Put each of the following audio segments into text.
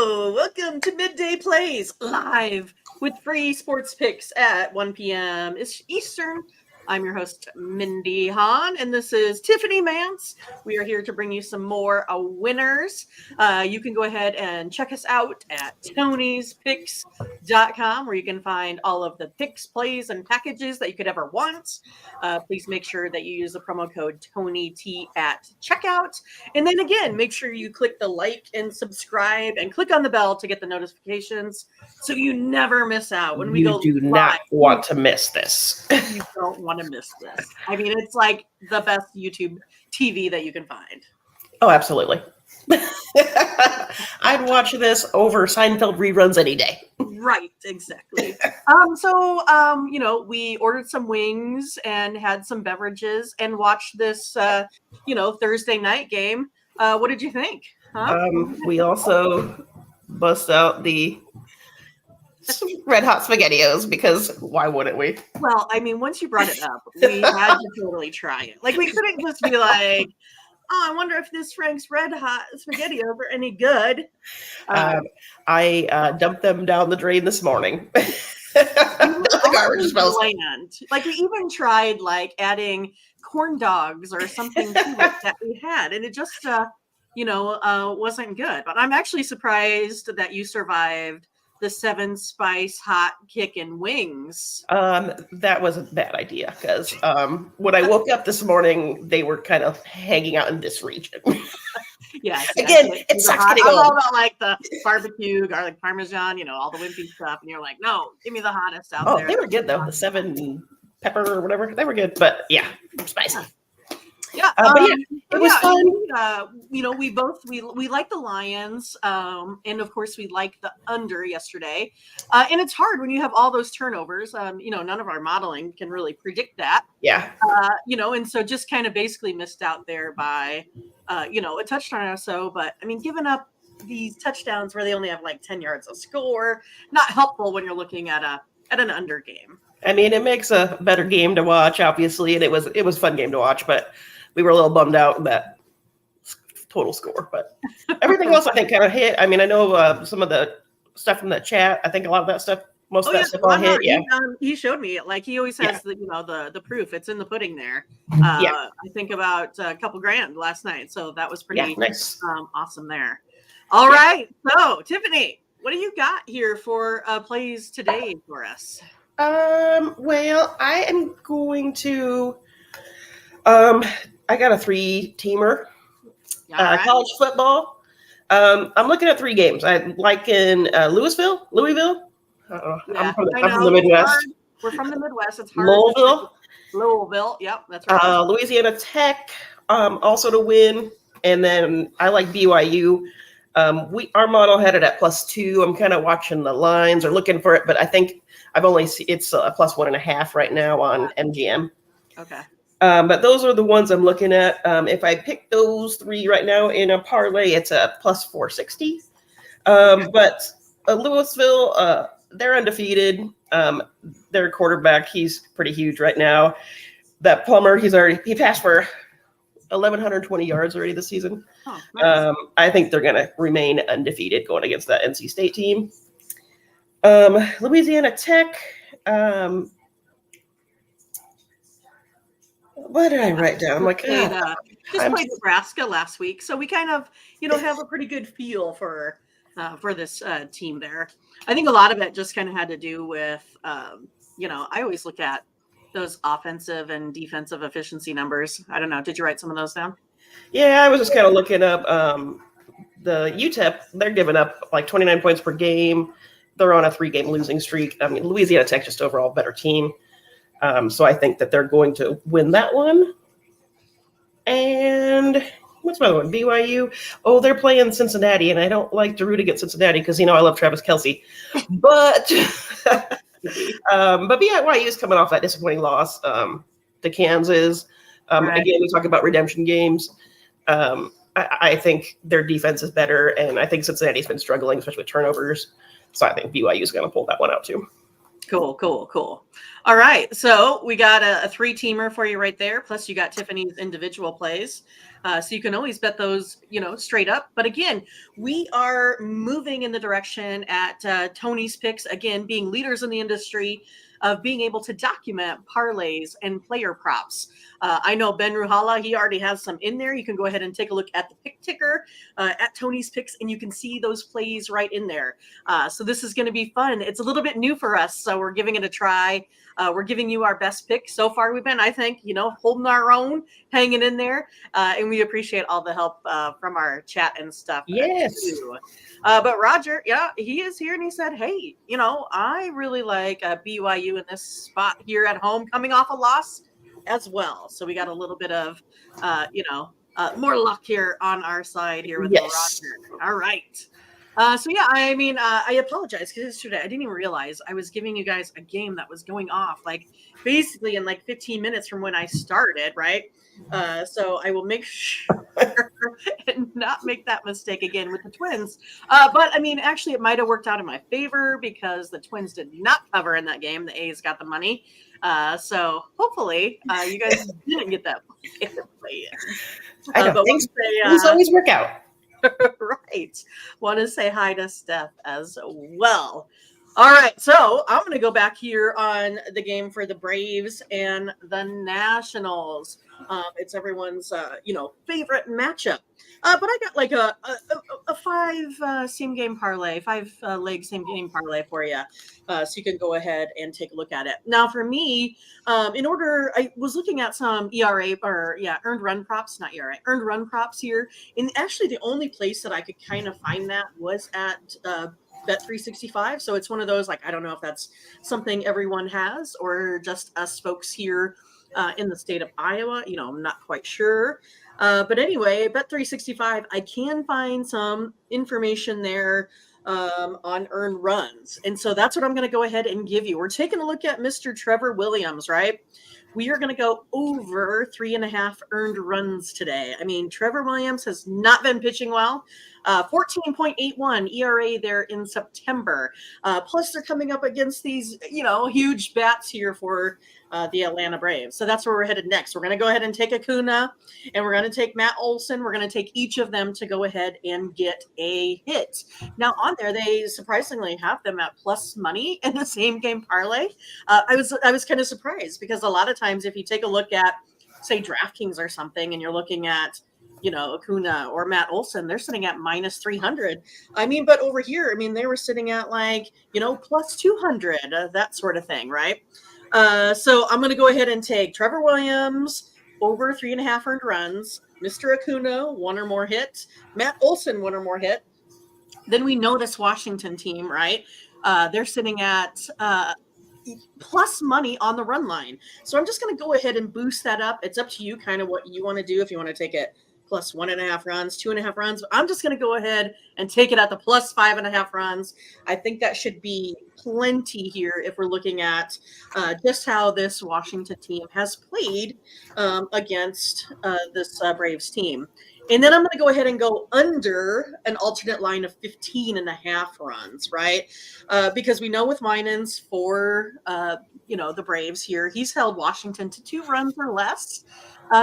Welcome to Midday Plays live with free sports picks at 1 p.m. Eastern. I'm your host, Mindy Hahn, and this is Tiffany Mantz. We are here to bring you some more winners. You can go ahead and check us out at Tony'sPicks.com, where you can find all of the picks, plays, and packages that you could ever want. Please make sure that you use the promo code TonyT at checkout. And then again, make sure you click the like and subscribe and click on the bell to get the notifications so you never miss out when we go live. You do not want to miss this. You don't want to miss this. I mean, it's like the best YouTube TV that you can find. Oh, absolutely. I'd watch this over Seinfeld reruns any day. Right, exactly. We ordered some wings and had some beverages and watched this, Thursday night game. What did you think? Huh? We also bust out the Red Hot SpaghettiOs because why wouldn't we? Well, I mean, once you brought it up, we had to totally try it. Like, we couldn't just be like, oh, I wonder if this Frank's Red Hot SpaghettiOs are any good. I dumped them down the drain this morning. The garbage smells. Like, we even tried adding corn dogs or something to it that we had, and it just wasn't good. But I'm actually surprised that you survived the 7 spice hot kickin' wings. That was a bad idea because when I woke up this morning, they were kind of hanging out in this region. Yeah. Again, it sucks getting old. I'm all about the barbecue, garlic parmesan, all the wimpy stuff, and you're like, no, give me the hottest out there. Oh, they were good though. The 7 pepper or whatever, they were good, but yeah, spicy. Yeah, it was fun. We like the Lions, and of course we like the under yesterday. And it's hard when you have all those turnovers. None of our modeling can really predict that. Yeah. And so just kind of basically missed out there by, a touchdown or so. But I mean, giving up these touchdowns where they only have 10 yards of score, not helpful when you're looking at an under game. I mean, it makes a better game to watch, obviously, and it was a fun game to watch, but we were a little bummed out that total score, but everything else I think kind of hit. I mean, I know some of the stuff from the chat. I think a lot of that stuff, most of that stuff all hit. Yeah, he showed me. He always has the proof. It's in the pudding there. I think about a couple grand last night, so that was pretty nice. Awesome there. All right, so Tiffany, what do you got here for plays today for us? Well, I am going to. I got a 3-teamer. College football. I'm looking at 3 games. I like in Louisville. I'm from the Midwest. We're from the Midwest. It's hard. Louisville. Yep, that's right. Louisiana Tech, also to win. And then I like BYU. Our model had it at +2. I'm kind of watching the lines or looking for it, but I think I've only seen it's +1.5 right now on MGM. Okay. But those are the ones I'm looking at. If I pick those 3 right now in a parlay, it's a +460. But Louisville, they're undefeated. Their quarterback, he's pretty huge right now. That Plummer, he passed for 1,120 yards already this season. Oh, nice. I think they're going to remain undefeated going against that NC State team. Louisiana Tech. What did I write down? I'm played Nebraska last week, so we kind of, have a pretty good feel for this team there. I think a lot of it just kind of had to do with, I always look at those offensive and defensive efficiency numbers. I don't know. Did you write some of those down? Yeah, I was just kind of looking up the UTEP. They're giving up 29 points per game. They're on a 3-game losing streak. I mean, Louisiana Tech just overall better team. So I think that they're going to win that one. And what's my other one? BYU. Oh, they're playing Cincinnati, and I don't like to root against Cincinnati because I love Travis Kelce. But BYU is coming off that disappointing loss to Kansas. Right. Again, we talk about redemption games. I think their defense is better, and I think Cincinnati's been struggling, especially with turnovers. So I think BYU is going to pull that one out too. Cool. All right. So we got a three-teamer for you right there. Plus you got Tiffany's individual plays. So you can always bet those, straight up. But again, we are moving in the direction at Tony's Picks, again, being leaders in the industry of being able to document parlays and player props. I know Ben Ruhala, he already has some in there. You can go ahead and take a look at the pick ticker at Tony's Picks, and you can see those plays right in there. So this is going to be fun. It's a little bit new for us, so we're giving it a try. We're giving you our best pick. So far, we've been, I think, holding our own, hanging in there. And we appreciate all the help from our chat and stuff. Yes. Too. But Roger, he is here, and he said, hey, I really like BYU in this spot here at home, coming off a loss as well. So we got a little bit of, more luck here on our side here with Roger. All right. I apologize because yesterday I didn't even realize I was giving you guys a game that was going off basically in 15 minutes from when I started, right? So I will make sure and not make that mistake again with the Twins. But actually it might have worked out in my favor because the Twins did not cover in that game. The A's got the money. So hopefully you guys didn't get that play in. I don't think so. Things always work out. Right. Want to say hi to Steph as well. All right. So I'm going to go back here on the game for the Braves and the Nationals. It's everyone's, favorite matchup. But I got a five same game parlay, leg same game parlay for you. So you can go ahead and take a look at it. Now for me, I was looking at some ERA earned run props, not ERA, earned run props here. And actually the only place that I could kind of find that was at, Bet365. So it's one of those, I don't know if that's something everyone has or just us folks here in the state of Iowa. I'm not quite sure. But anyway, Bet365, I can find some information there on earned runs. And so that's what I'm going to go ahead and give you. We're taking a look at Mr. Trevor Williams, right? We are going to go over 3.5 earned runs today. Trevor Williams has not been pitching well. 14.81 ERA there in September. Plus, they're coming up against these, huge bats here for the Atlanta Braves. So that's where we're headed next. We're going to go ahead and take Acuna, and we're going to take Matt Olson. We're going to take each of them to go ahead and get a hit. Now, on there, they surprisingly have them at plus money in the same game parlay. I was kind of surprised because a lot of times if you take a look at, say, DraftKings or something, and you're looking at Acuna or Matt Olson, they're sitting at minus 300. But over here, they were sitting at plus 200, that sort of thing, right? So I'm going to go ahead and take Trevor Williams over 3.5 earned runs, Mr. Acuna, 1 or more hit, Matt Olson, 1 or more hit. Then we know this Washington team, right? They're sitting at plus money on the run line. So I'm just going to go ahead and boost that up. It's up to you kind of what you want to do. If you want to take it plus 1.5 runs, 2.5 runs, I'm just going to go ahead and take it at the plus 5.5 runs. I think that should be plenty here if we're looking at just how this Washington team has played against this Braves team. And then I'm going to go ahead and go under an alternate line of 15.5 runs, right? Because we know with Minans for, the Braves here, he's held Washington to 2 runs or less.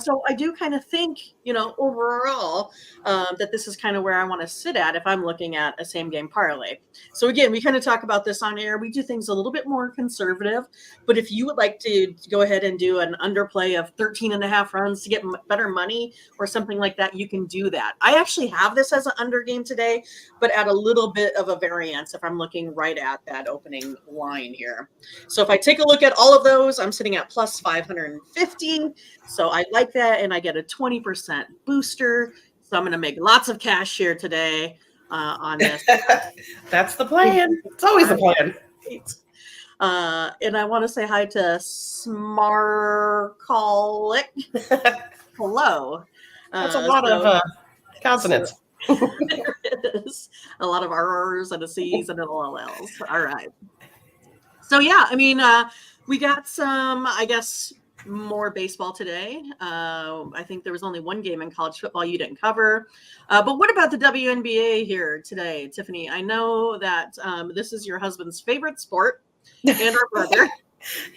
So I do kind of think, overall, that this is kind of where I want to sit at if I'm looking at a same game parlay. So again, we kind of talk about this on air. We do things a little bit more conservative, but if you would like to go ahead and do an underplay of 13.5 runs to get better money or something like that, you can do that. I actually have this as an under game today, but at a little bit of a variance if I'm looking right at that opening line here. So if I take a look at all of those, I'm sitting at plus 550. So I like that, and I get a 20% booster. So I'm going to make lots of cash here today on this. That's the plan. It's always the plan. And I want to say hi to Smarkalic. Hello. That's a lot of consonants. It is. A lot of R's and a C's and an LLs. All right. So, we got some, more baseball today. I think there was only one game in college football you didn't cover. But what about the WNBA here today, Tiffany? I know that this is your husband's favorite sport. and our brother.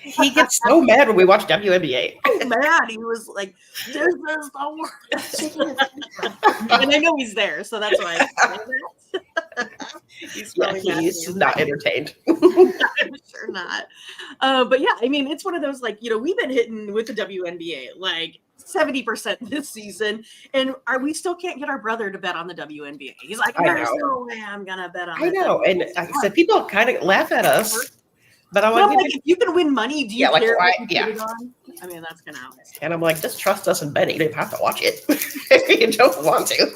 He gets so mad when we watch WNBA. So mad. He was like, "This is the worst." And I know he's there, so that's why I say that. He's probably mad at he's me. not entertained. I'm sure not. But yeah, I mean, it's one of those like, we've been hitting with the WNBA like 70% this season, and we still can't get our brother to bet on the WNBA. He's like, "There's no way I'm gonna bet on." I know, and like I said, people kind of laugh at us. But I'm like, if you can win money, do you care what you put it on? I mean, that's kind of how it is. And I'm like, just trust us and betting. You don't have to watch it if you don't want to.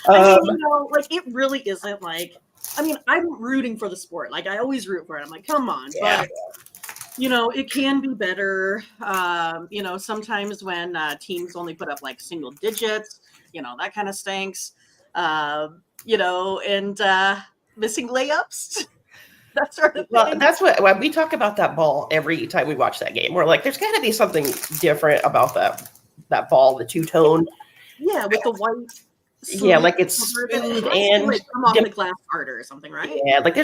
I mean, like, it really isn't like, I mean, I'm rooting for the sport. Like, I always root for it. I'm like, come on. Yeah. But, it can be better. Sometimes when teams only put up like single digits, that kind of stinks. And missing layups. That sort of thing. Well, that's when we talk about that ball every time we watch that game. We're like, there's got to be something different about that ball, the two-tone. Yeah, with the white. Yeah, like it's smooth and come off the glass harder or something, right? Yeah, like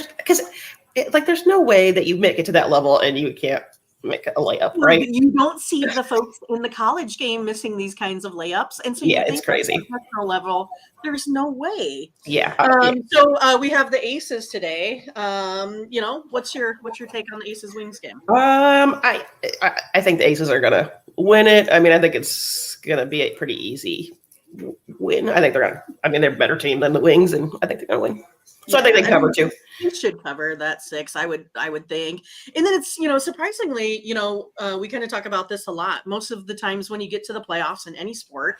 there's no way that you make it to that level and you can't make a layup, right? You don't see the folks in the college game missing these kinds of layups, and so it's crazy. At the professional level, there's no way. Yeah. So we have the Aces today. What's your take on the Aces Wings game? I think the Aces are gonna win it. I mean, I think it's gonna be a pretty easy win. I think they're a better team than the Wings, and I think they're gonna win. So I think they cover too. You should cover that 6, I would think. And then it's, surprisingly, we kind of talk about this a lot. Most of the times when you get to the playoffs in any sport,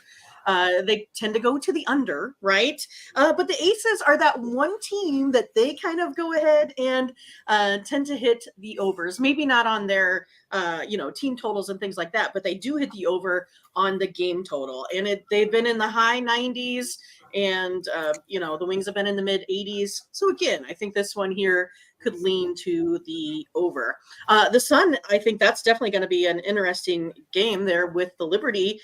they tend to go to the under, right? But the Aces are that one team that they kind of go ahead and tend to hit the overs. Maybe not on their, team totals and things like that, but they do hit the over on the game total. And they've been in the high 90s. And, the Wings have been in the mid 80s. So again, I think this one here could lean to the over. The Sun, I think that's definitely going to be an interesting game there with the Liberty,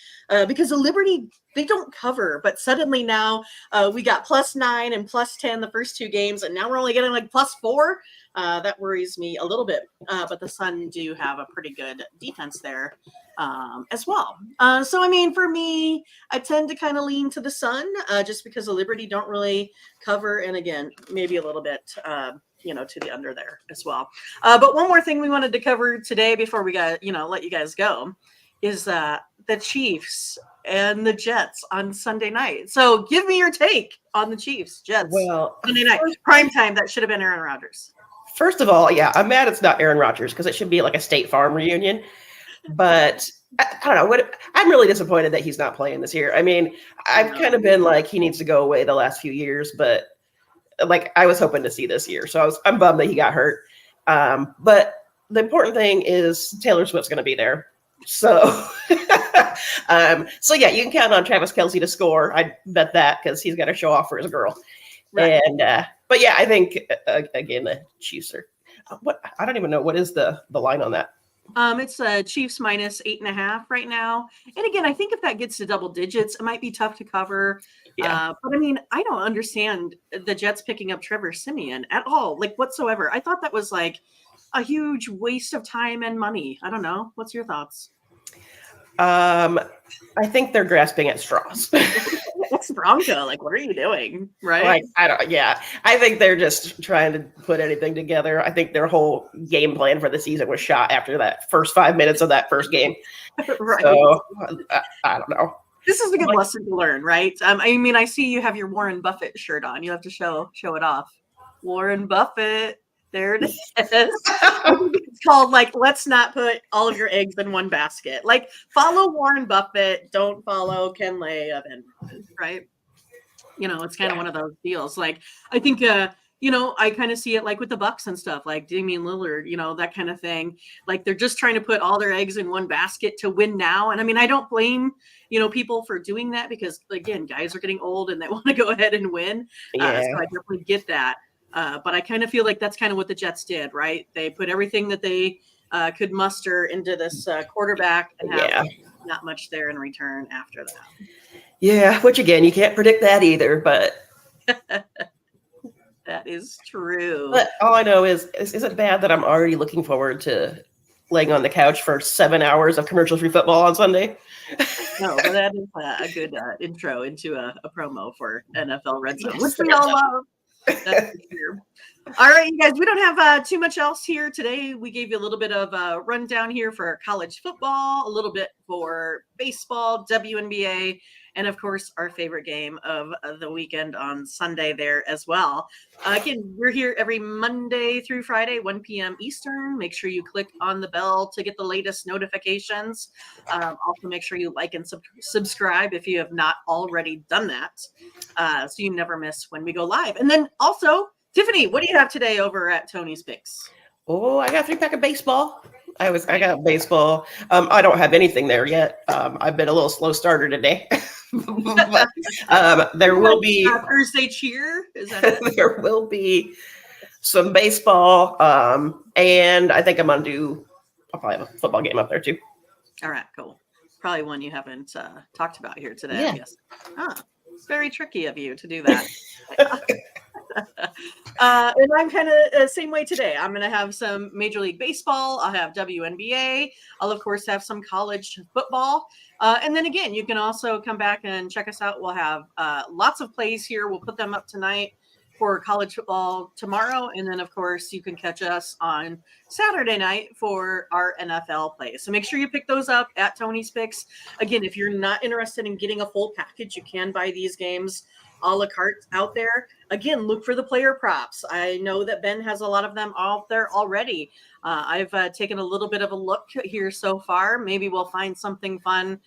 because the Liberty, they don't cover, but suddenly now we got +9 and +10 the first 2 games, and now we're only getting like +4. That worries me a little bit, but the Sun do have a pretty good defense there as well. So, I mean, for me, I tend to kind of lean to the Sun just because the Liberty don't really cover, and again, maybe a little bit to the under there as well. But one more thing we wanted to cover today before we got, let you guys go is the Chiefs and the Jets on Sunday night. So give me your take on the Chiefs, Jets. Well, Sunday night, prime time. That should have been Aaron Rodgers. First of all, yeah, I'm mad it's not Aaron Rodgers because it should be like a State Farm reunion. But I don't know. I'm really disappointed that he's not playing this year. I mean, I've kind of been like he needs to go away the last few years, but like I was hoping to see this year. So I'm bummed that he got hurt. But the important thing is Taylor Swift's going to be there. So, so yeah, you can count on Travis Kelce to score. I bet that because he's got to show off for his girl. Right. And but yeah, I think again the Chiefs are. I don't even know what is the line on that. It's Chiefs -8.5 right now. And again, I think if that gets to double digits, it might be tough to cover. Yeah. But I mean, I don't understand the Jets picking up Trevor Siemian at all, like whatsoever. I thought that was like a huge waste of time and money. I don't know. What's your thoughts? I think they're grasping at straws. What's Bronco? Like, what are you doing? Right? Like, I think they're just trying to put anything together. I think their whole game plan for the season was shot after that first 5 minutes of that first game. Right. So I don't know. This is a good lesson to learn, right? I mean, I see you have your Warren Buffett shirt on. You have to show it off. Warren Buffett. There it is. It's called like, let's not put all of your eggs in one basket. Like, follow Warren Buffett. Don't follow Ken Lay of Enron, right? It's kind of one of those deals. Like, I think, I kind of see it like with the Bucks and stuff, like Damian Lillard, that kind of thing. Like, they're just trying to put all their eggs in one basket to win now. And I mean, I don't blame, people for doing that because, again, guys are getting old and they want to go ahead and win. So I definitely get that. But I kind of feel like that's kind of what the Jets did, right? They put everything that they could muster into this quarterback and have not much there in return after that. Yeah, which again, you can't predict that either, but That is true. But all I know is it bad that I'm already looking forward to laying on the couch for 7 hours of commercial-free football on Sunday? No, but that is a good intro into a promo for NFL Red Zone, which we all love. That's for sure. All right, you guys, we don't have too much else here today. We gave you a little bit of a rundown here for college football, a little bit for baseball, WNBA, and of course, our favorite game of the weekend on Sunday there as well. Again, we're here every Monday through Friday, 1 p.m. Eastern. Make sure you click on the bell to get the latest notifications. Also, make sure you like and subscribe if you have not already done that, so you never miss when we go live. And then also, Tiffany, what do you have today over at Tony's Picks? Oh, I got a 3-pack of baseball. I got baseball. I don't have anything there yet. I've been a little slow starter today. But, there will be Thursday cheer. Is that it? There will be some baseball, and I think I'll probably have a football game up there too. All right, cool. Probably one you haven't talked about here today. Yeah. I guess. It's very tricky of you to do that. And I'm kind of same way today. I'm going to have some Major League Baseball. I'll have WNBA. I'll, of course, have some college football. And then again, you can also come back and check us out. We'll have lots of plays here. We'll put them up tonight for college football tomorrow. And then, of course, you can catch us on Saturday night for our NFL plays. So make sure you pick those up at Tony's Picks. Again, if you're not interested in getting a full package, you can buy these games a la carte out there. Again, look for the player props. I know that Ben has a lot of them out there already. I've taken a little bit of a look here so far. Maybe we'll find something fun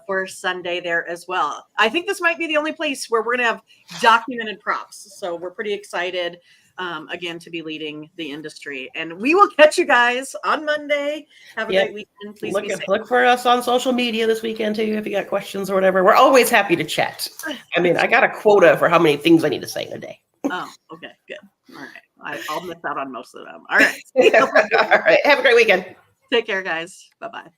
for Sunday there as well. I think this might be the only place where we're going to have documented props. So we're pretty excited, again, to be leading the industry. And we will catch you guys on Monday. Have a great weekend. Please look for us on social media this weekend too if you got questions or whatever. We're always happy to chat. I mean, I got a quota for how many things I need to say in a day. Oh, okay, good. All right. I'll miss out on most of them. All right. All right. Have a great weekend. Take care, guys. Bye-bye.